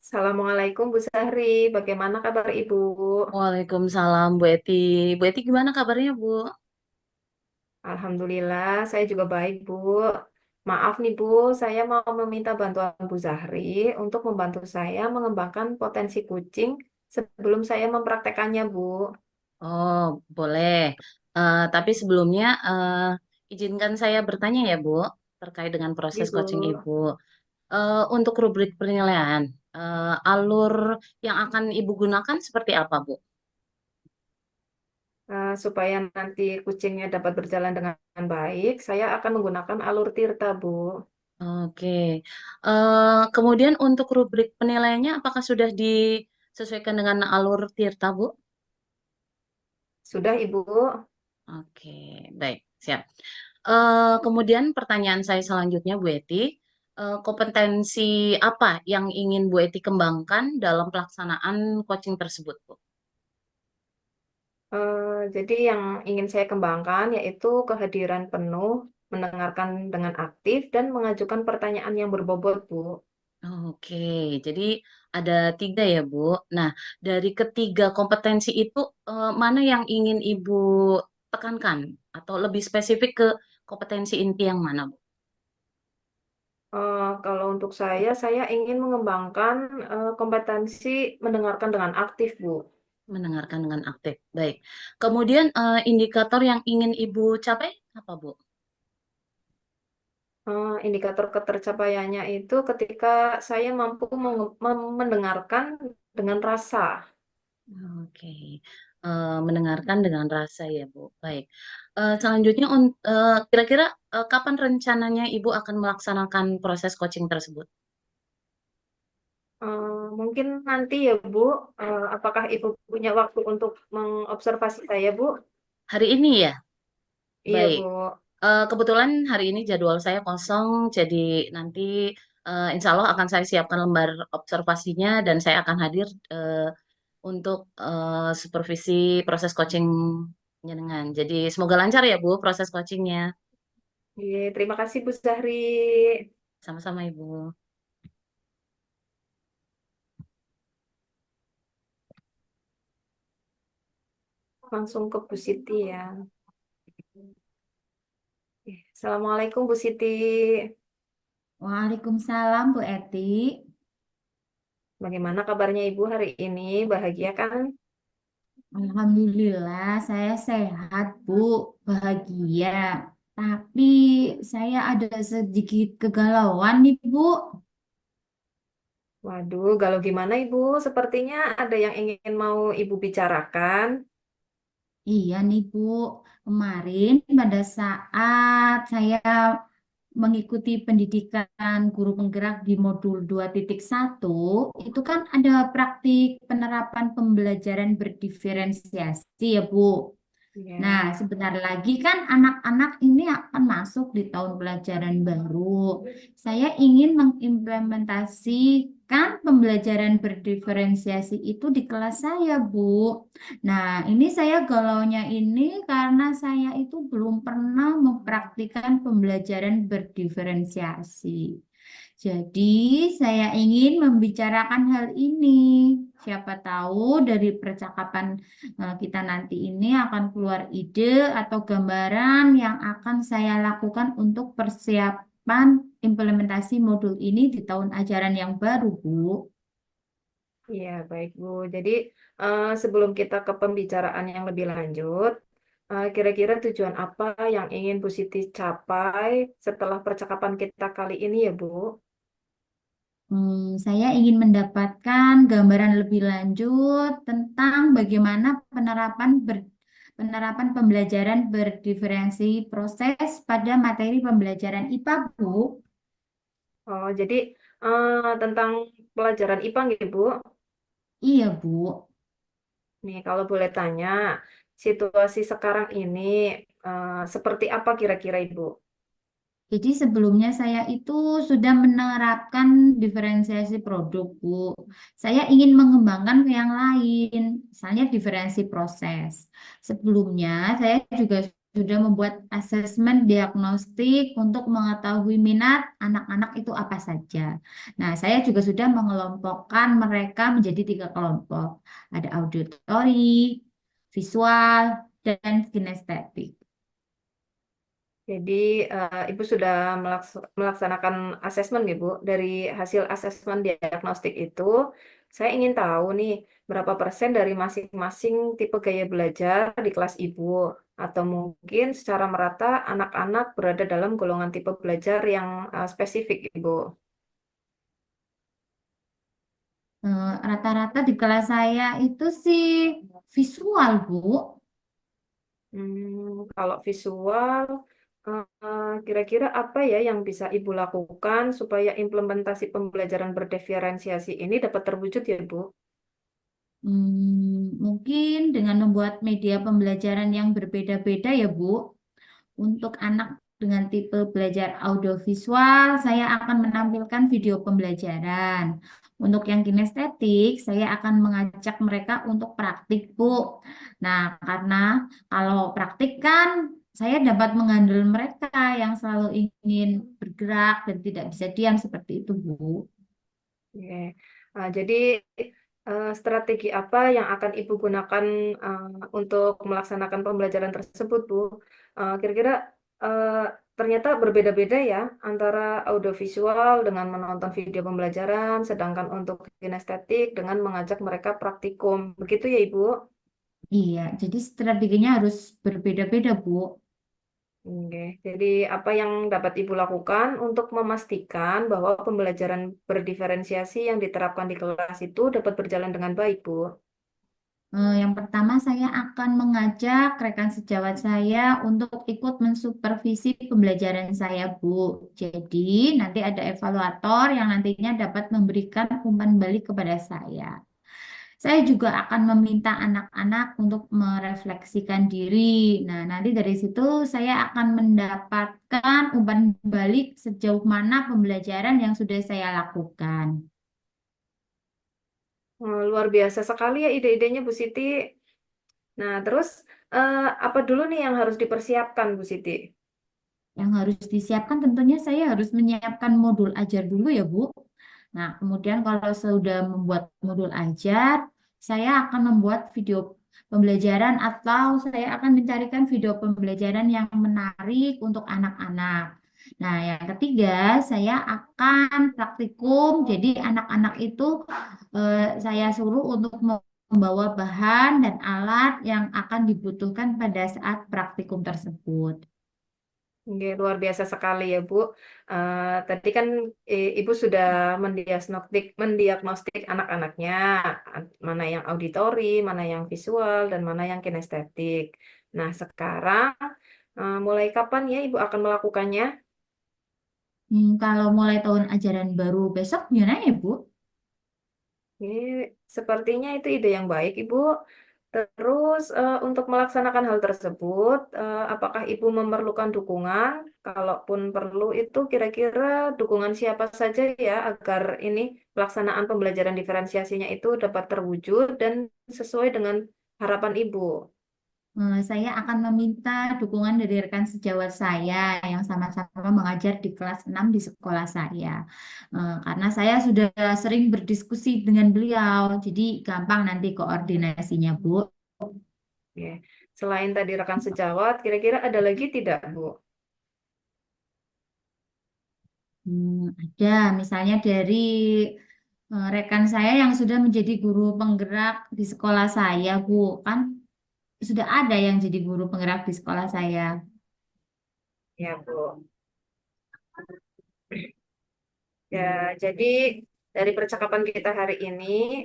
Assalamualaikum Bu Sahri, bagaimana kabar Ibu? Waalaikumsalam Bu Eti. Bu Eti gimana kabarnya Bu? Alhamdulillah, saya juga baik Bu. Maaf nih Bu, saya mau meminta bantuan Bu Zahri untuk membantu saya mengembangkan potensi kucing sebelum saya mempraktekannya Bu. Oh, boleh. Tapi sebelumnya izinkan saya bertanya ya Bu, terkait dengan proses Ibu, coaching Ibu. Untuk rubrik penilaian, alur yang akan Ibu gunakan seperti apa Bu? supaya nanti kucingnya dapat berjalan dengan baik, saya akan menggunakan alur tirta Bu. Oke. Kemudian untuk rubrik penilaiannya apakah sudah disesuaikan dengan alur Tirta Bu? Sudah Ibu? Oke, baik, siap. Kemudian pertanyaan saya selanjutnya, Bu Eti, kompetensi apa yang ingin Bu Eti kembangkan dalam pelaksanaan coaching tersebut, Bu? Jadi yang ingin saya kembangkan yaitu kehadiran penuh, mendengarkan dengan aktif, dan mengajukan pertanyaan yang berbobot, Bu. Oke, jadi ada tiga ya, Bu. Nah, dari ketiga kompetensi itu, mana yang ingin Ibu tekankan? Atau lebih spesifik ke kompetensi inti yang mana, Bu? Kalau untuk saya ingin mengembangkan kompetensi mendengarkan dengan aktif, Bu. Mendengarkan dengan aktif. Baik. Kemudian indikator yang ingin Ibu capai apa, Bu? Indikator ketercapaiannya itu ketika saya mampu mendengarkan dengan rasa. Oke, mendengarkan dengan rasa ya Bu. Baik. Selanjutnya, kira-kira kapan rencananya Ibu akan melaksanakan proses coaching tersebut? Mungkin nanti ya, Bu. Apakah Ibu punya waktu untuk mengobservasi saya, Bu? Hari ini ya? Iya, Baik. Bu. Kebetulan hari ini jadwal saya kosong, jadi nanti insya Allah akan saya siapkan lembar observasinya dan saya akan hadir untuk supervisi proses coachingnya dengan. Jadi semoga lancar ya Bu proses coachingnya. Iya, terima kasih Bu Zahri. Sama-sama Ibu. Langsung ke Bu Siti ya. Assalamualaikum Bu Siti. Waalaikumsalam Bu Eti. Bagaimana kabarnya Ibu hari ini? Bahagia kan? Alhamdulillah saya sehat Bu, bahagia. Tapi saya ada sedikit kegalauan nih Bu. Waduh, galau gimana Ibu? Sepertinya ada yang ingin mau Ibu bicarakan. Iya nih Bu, kemarin pada saat saya mengikuti pendidikan guru penggerak di modul 2.1, itu kan ada praktik penerapan pembelajaran berdiferensiasi ya Bu. Nah, Ya. sebentar lagi kan anak-anak ini akan masuk di tahun pelajaran baru. Saya ingin mengimplementasikan pembelajaran berdiferensiasi itu di kelas saya, Bu. Nah, ini saya galaunya ini karena saya itu belum pernah mempraktikkan pembelajaran berdiferensiasi. Jadi, saya ingin membicarakan hal ini. Siapa tahu dari percakapan kita nanti ini akan keluar ide atau gambaran yang akan saya lakukan untuk persiapan implementasi modul ini di tahun ajaran yang baru, Bu. Iya, baik Bu. Jadi, sebelum kita ke pembicaraan yang lebih lanjut, kira-kira tujuan apa yang ingin Bu Siti capai setelah percakapan kita kali ini ya Bu? Saya ingin mendapatkan gambaran lebih lanjut tentang bagaimana penerapan pembelajaran berdiferensi proses pada materi pembelajaran IPA, Bu. Oh, jadi tentang pelajaran IPA nggih, Bu. Iya, Bu. Nih, kalau boleh tanya, situasi sekarang ini seperti apa kira-kira Ibu? Jadi sebelumnya saya itu sudah menerapkan diferensiasi produk, Bu. Saya ingin mengembangkan ke yang lain, misalnya diferensi proses. Sebelumnya saya juga sudah membuat asesmen diagnostik untuk mengetahui minat anak-anak itu apa saja. Nah, saya juga sudah mengelompokkan mereka menjadi 3 kelompok. Ada auditori, visual, dan kinestetik. Jadi Ibu sudah melaksanakan asesmen nih Bu. Dari hasil asesmen diagnostik itu, saya ingin tahu nih berapa persen dari masing-masing tipe gaya belajar di kelas Ibu. Atau mungkin secara merata anak-anak berada dalam golongan tipe belajar yang spesifik Ibu. Rata-rata di kelas saya itu sih visual, Bu. Kalau visual, kira-kira apa ya yang bisa Ibu lakukan supaya implementasi pembelajaran berdiferensiasi ini dapat terwujud ya, Bu? Mungkin dengan membuat media pembelajaran yang berbeda-beda ya, Bu. Untuk anak dengan tipe belajar audiovisual, saya akan menampilkan video pembelajaran. Untuk yang kinestetik, saya akan mengajak mereka untuk praktik, Bu. Nah, karena kalau praktik kan saya dapat menghandle mereka yang selalu ingin bergerak dan tidak bisa diam seperti itu, Bu. Oke. Jadi strategi apa yang akan Ibu gunakan untuk melaksanakan pembelajaran tersebut, Bu? Kira-kira eh, ternyata berbeda-beda ya antara audiovisual dengan menonton video pembelajaran, sedangkan untuk kinestetik dengan mengajak mereka praktikum. Begitu ya, Ibu? Iya, jadi strateginya harus berbeda-beda, Bu. Oke, jadi apa yang dapat Ibu lakukan untuk memastikan bahwa pembelajaran berdiferensiasi yang diterapkan di kelas itu dapat berjalan dengan baik, Bu? Yang pertama, saya akan mengajak rekan sejawat saya untuk ikut mensupervisi pembelajaran saya, Bu. Jadi, nanti ada evaluator yang nantinya dapat memberikan umpan balik kepada saya. Saya juga akan meminta anak-anak untuk merefleksikan diri. Nah, nanti dari situ saya akan mendapatkan umpan balik sejauh mana pembelajaran yang sudah saya lakukan. Luar biasa sekali ya ide-idenya, Bu Siti. Nah, terus apa dulu nih yang harus dipersiapkan, Bu Siti? Yang harus disiapkan tentunya saya harus menyiapkan modul ajar dulu ya, Bu. Nah, kemudian kalau sudah membuat modul ajar, saya akan membuat video pembelajaran atau saya akan mencarikan video pembelajaran yang menarik untuk anak-anak. Nah, yang ketiga, saya akan praktikum. Jadi anak-anak itu saya suruh untuk membawa bahan dan alat yang akan dibutuhkan pada saat praktikum tersebut. Oke, luar biasa sekali ya, Bu. Tadi kan Ibu sudah mendiagnostik anak-anaknya, mana yang auditori, mana yang visual, dan mana yang kinestetik. Nah, sekarang mulai kapan ya Ibu akan melakukannya? Kalau mulai tahun ajaran baru besok gimana ya, Bu? Ini sepertinya itu ide yang baik, Ibu. Terus untuk melaksanakan hal tersebut, apakah Ibu memerlukan dukungan? Kalaupun perlu itu kira-kira dukungan siapa saja ya agar ini pelaksanaan pembelajaran diferensiasinya itu dapat terwujud dan sesuai dengan harapan Ibu. Saya akan meminta dukungan dari rekan sejawat saya yang sama-sama mengajar di kelas 6 di sekolah saya. Karena saya sudah sering berdiskusi dengan beliau, jadi gampang nanti koordinasinya, Bu. Ya. Selain tadi rekan sejawat, kira-kira ada lagi tidak, Bu? Ada misalnya dari rekan saya yang sudah menjadi guru penggerak di sekolah saya, Bu. Kan sudah ada yang jadi guru penggerak di sekolah saya. Ya, Bu. Ya, jadi dari percakapan kita hari ini,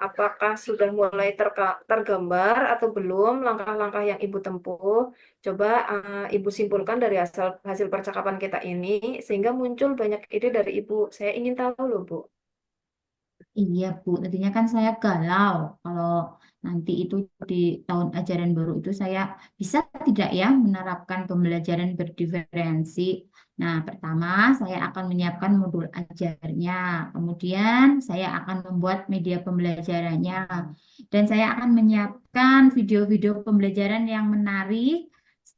apakah sudah mulai tergambar atau belum langkah-langkah yang Ibu tempuh? Coba Ibu simpulkan dari hasil hasil percakapan kita ini, sehingga muncul banyak ide dari Ibu. Saya ingin tahu loh, Bu. Iya, Bu. Tadinya kan saya galau kalau nanti itu di tahun ajaran baru itu saya bisa tidak ya menerapkan pembelajaran berdiferensi. Nah, pertama saya akan menyiapkan modul ajarnya. Kemudian saya akan membuat media pembelajarannya. Dan saya akan menyiapkan video-video pembelajaran yang menarik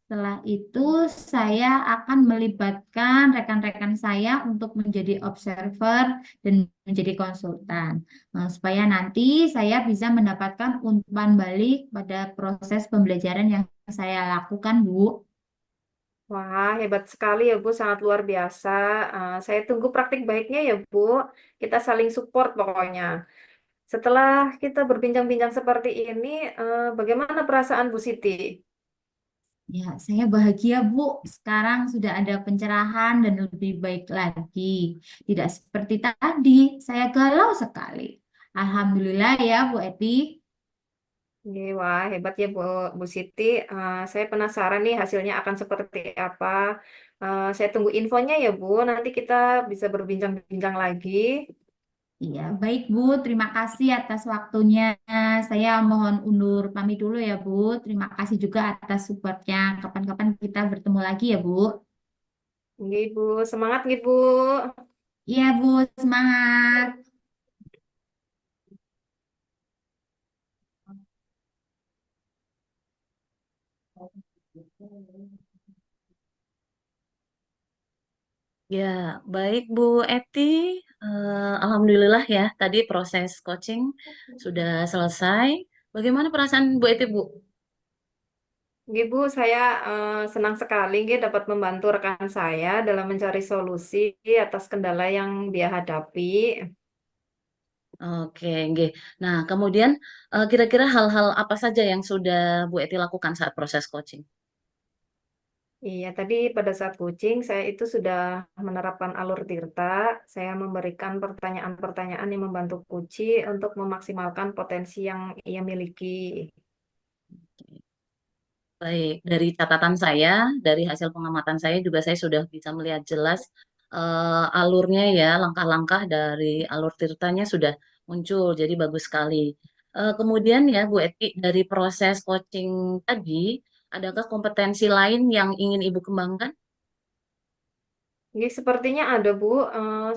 Setelah itu saya akan melibatkan rekan-rekan saya untuk menjadi observer dan menjadi konsultan. Supaya nanti saya bisa mendapatkan umpan balik pada proses pembelajaran yang saya lakukan, Bu. Wah, hebat sekali ya Bu, sangat luar biasa. Saya tunggu praktik baiknya ya Bu. Kita saling support pokoknya. Setelah kita berbincang-bincang seperti ini, bagaimana perasaan Bu Siti? Ya, saya bahagia, Bu. Sekarang sudah ada pencerahan dan lebih baik lagi. Tidak seperti tadi, saya galau sekali. Alhamdulillah ya, Bu Eti. Wah, hebat ya Bu Siti. Saya penasaran nih hasilnya akan seperti apa. Saya tunggu infonya ya Bu. Nanti kita bisa berbincang-bincang lagi. Iya, baik Bu. Terima kasih atas waktunya. Saya mohon undur pamit dulu ya, Bu. Terima kasih juga atas supportnya. Kapan-kapan kita bertemu lagi ya, Bu. Nggih, Bu. Semangat nih Bu. Iya, Bu. Semangat. Ya, baik Bu Eti. Alhamdulillah ya, tadi proses coaching sudah selesai. Bagaimana perasaan Bu Eti, Bu? Nggih, Bu, saya senang sekali nggih dapat membantu rekan saya dalam mencari solusi atas kendala yang dia hadapi. Oke, nggih. Nah, kemudian kira-kira hal-hal apa saja yang sudah Bu Eti lakukan saat proses coaching? Iya, tadi pada saat coaching saya itu sudah menerapkan alur Tirta. Saya memberikan pertanyaan-pertanyaan yang membantu Puci untuk memaksimalkan potensi yang ia miliki. Baik, dari catatan saya, dari hasil pengamatan saya juga saya sudah bisa melihat jelas alurnya ya, langkah-langkah dari alur tirtanya sudah muncul, jadi bagus sekali. Kemudian ya Bu Eti, dari proses coaching tadi, adakah kompetensi lain yang ingin Ibu kembangkan? Jadi sepertinya ada, Bu.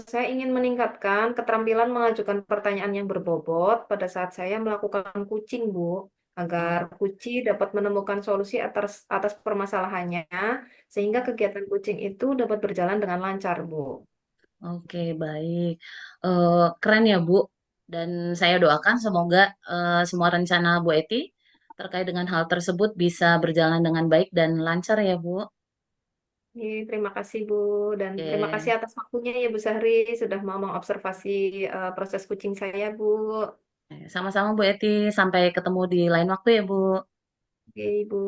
Saya ingin meningkatkan keterampilan mengajukan pertanyaan yang berbobot pada saat saya melakukan coaching, Bu, agar Oh, Puci dapat menemukan solusi atas permasalahannya, sehingga kegiatan coaching itu dapat berjalan dengan lancar, Bu. oke, baik. Keren ya Bu, dan saya doakan semoga semua rencana Bu Eti terkait dengan hal tersebut bisa berjalan dengan baik dan lancar ya Bu. Terima kasih, Bu, dan terima kasih Oke. atas waktunya ya, Bu Sahri, sudah mau mengobservasi proses coaching saya, Bu. Sama-sama Bu Eti, sampai ketemu di lain waktu ya Bu. Oke, Bu.